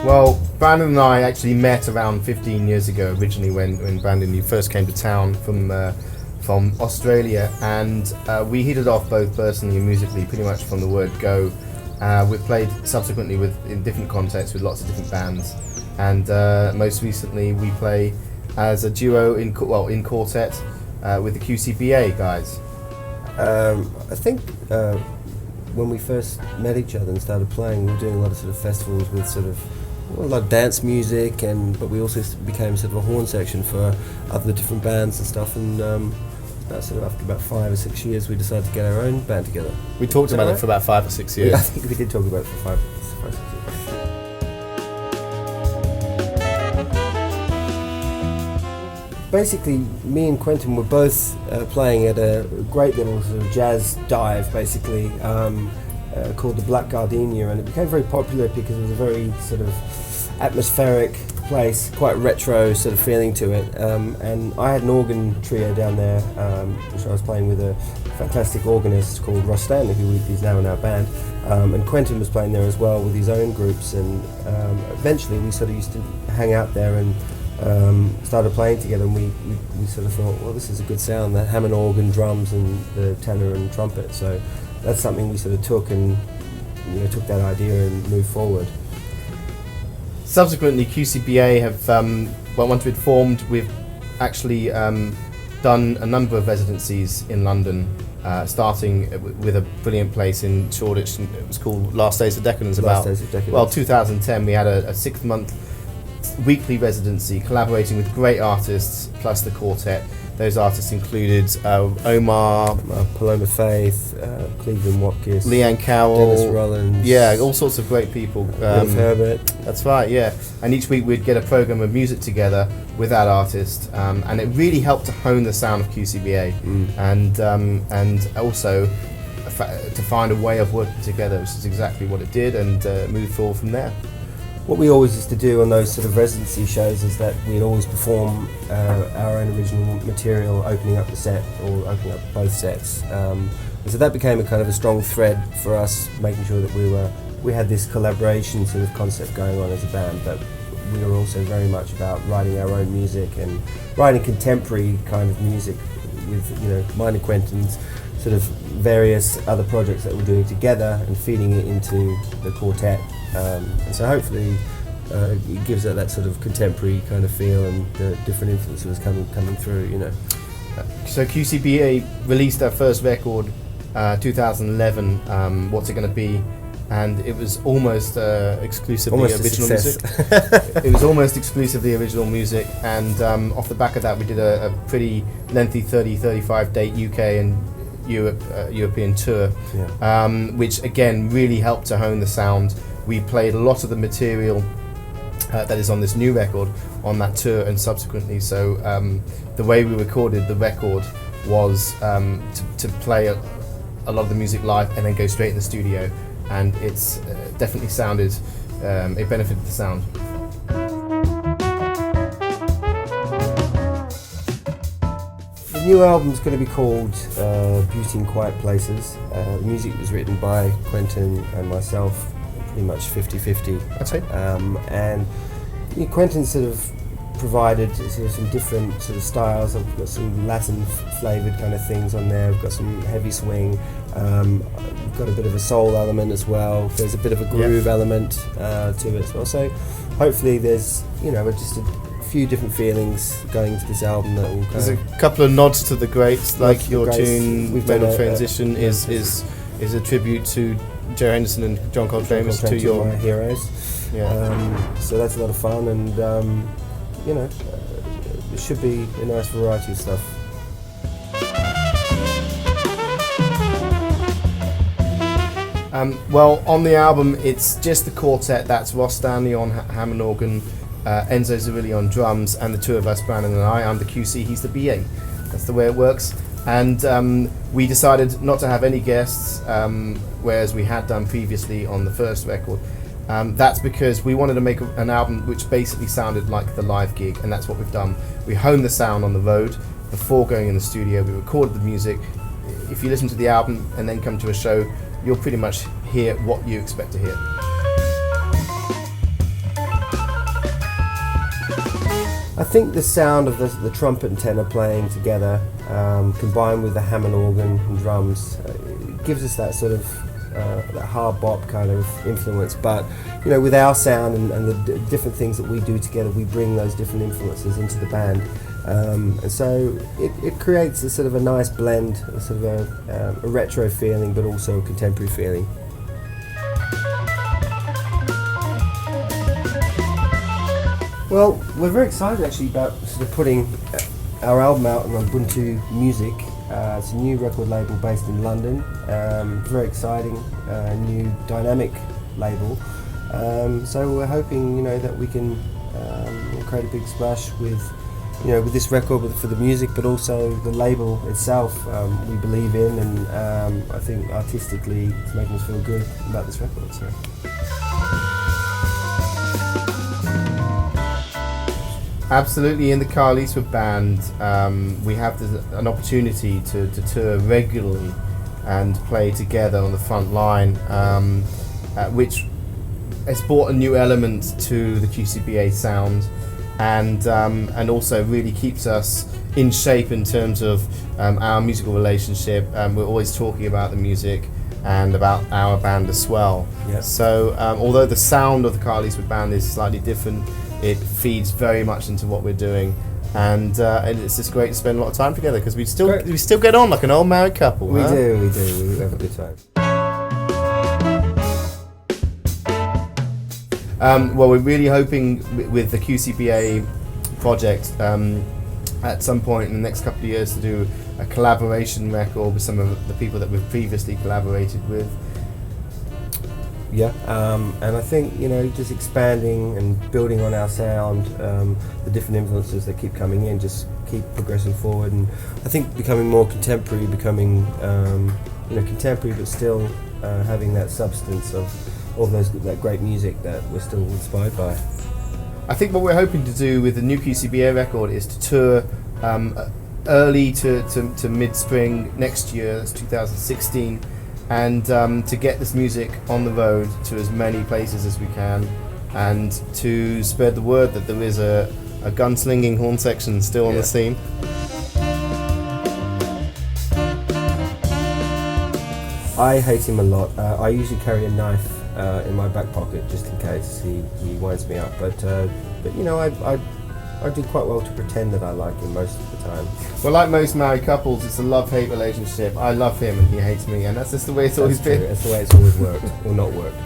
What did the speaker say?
Well, Brandon and I actually met around 15 years ago, originally when Brandon, you first came to town from Australia, and we hit it off both personally and musically pretty much from the word go. We've played subsequently in different contexts with lots of different bands, and most recently we play as a duo in quartet with the QCBA guys. I think when we first met each other and started playing, we were doing a lot of sort of festivals with sort of a lot of dance music, but we also became sort of a horn section for other different bands and stuff. And after about 5 or 6 years, we decided to get our own band together. We talked about it for about 5 or 6 years. I think we did talk about it for 5 or 6 years. Basically, me and Quentin were both playing at a great little sort of jazz dive, basically, called the Black Gardenia, and it became very popular because it was a very sort of atmospheric place, quite retro sort of feeling to it. And I had an organ trio down there, which I was playing with a fantastic organist called Ross Stanley, who is now in our band. And Quentin was playing there as well with his own groups, and eventually we sort of used to hang out there and started playing together, and we sort of thought, well, this is a good sound, the Hammond organ, drums, and the tenor and trumpet. So that's something we sort of took took that idea and moved forward. Subsequently, QCBA have, once we'd formed, we've actually done a number of residencies in London, starting with a brilliant place in Shoreditch. It was called Last Days of Decadence. 2010, we had a 6-month weekly residency collaborating with great artists plus the quartet. Those artists included Omar, Paloma Faith, Cleveland Watkins, Leanne Carroll, Dennis Rollins, all sorts of great people. Herbert. That's right, yeah. And each week we'd get a program of music together with that artist, and it really helped to hone the sound of QCBA, and also to find a way of working together, which is exactly what it did, and move forward from there. What we always used to do on those sort of residency shows is that we'd always perform our own original material, opening up the set or opening up both sets. And so that became a kind of a strong thread for us, making sure that we had this collaboration sort of concept going on as a band, but we were also very much about writing our own music and writing contemporary kind of music with mine and Quentin's sort of various other projects that we're doing together and feeding it into the quartet. And so hopefully it gives it that sort of contemporary kind of feel, and the different influences coming through, So QCBA released their first record 2011, What's It Gonna Be? And it was almost exclusively original music. It was almost exclusively original music, and off the back of that we did a pretty lengthy 35 date UK and European tour, which again really helped to hone the sound. We played a lot of the material that is on this new record on that tour and subsequently. So the way we recorded the record was to play a lot of the music live and then go straight in the studio, and it's definitely sounded, it benefited the sound. The new album's going to be called Beauty in Quiet Places. The music was written by Quentin and myself, pretty much 50-50. That's it. And Quentin sort of provided sort of some different sort of styles. I've got some Latin flavoured kind of things on there. We've got some heavy swing. We've got a bit of a soul element as well. There's a bit of a groove element to it as well. So hopefully there's just a few different feelings going into this album that will There's a couple of nods to the greats, like your tune Modal Transition is a tribute to Joe Henderson and John Coltrane, to your my heroes. So that's a lot of fun, and it should be a nice variety of stuff. Well, on the album it's just the quartet. That's Ross Stanley on Hammond organ, Enzo Zarilli on drums, and the two of us, Brandon and I. I'm the QC, he's the BA. That's the way it works. And we decided not to have any guests, whereas we had done previously on the first record. That's because we wanted to make an album which basically sounded like the live gig, and that's what we've done. We honed the sound on the road before going in the studio. We recorded the music. If you listen to the album and then come to a show, you'll pretty much hear what you expect to hear. I think the sound of the trumpet and tenor playing together, combined with the Hammond organ and drums, gives us that sort of that hard bop kind of influence. But you know, with our sound and the different things that we do together, we bring those different influences into the band, and so it creates a sort of a nice blend, a sort of a retro feeling, but also a contemporary feeling. Well, we're very excited actually about sort of putting our album out on Ubuntu Music. It's a new record label based in London. Very exciting, new dynamic label. So we're hoping, you know, that we can create a big splash with, you know, with this record for the music, but also the label itself. We believe in, and I think artistically it's making us feel good about this record. So. Absolutely, in the Carl Eastwood Band, we have an opportunity to tour regularly and play together on the front line, which has brought a new element to the QCBA sound, and also really keeps us in shape in terms of our musical relationship. We're always talking about the music and about our band as well. Yeah. So although the sound of the Carl Eastwood Band is slightly different, it feeds very much into what we're doing, and it's just great to spend a lot of time together because we still get on like an old married couple. We do. We have a good time. Well, we're really hoping with the QCBA project at some point in the next couple of years to do a collaboration record with some of the people that we've previously collaborated with. Yeah, and I think, you know, just expanding and building on our sound, the different influences that keep coming in, just keep progressing forward, and I think becoming more contemporary, contemporary, but still having that substance of all that great music that we're still inspired by. I think what we're hoping to do with the new QCBA record is to tour early to mid-spring next year, that's 2016, and to get this music on the road to as many places as we can, and to spread the word that there is a gunslinging horn section still on the scene. I hate him a lot. I usually carry a knife in my back pocket just in case he winds me up, but you know, I do quite well to pretend that I like him most of the time. Well, like most married couples, it's a love-hate relationship. I love him and he hates me, and that's just the way it's always been. That's the way it's always worked, or not worked.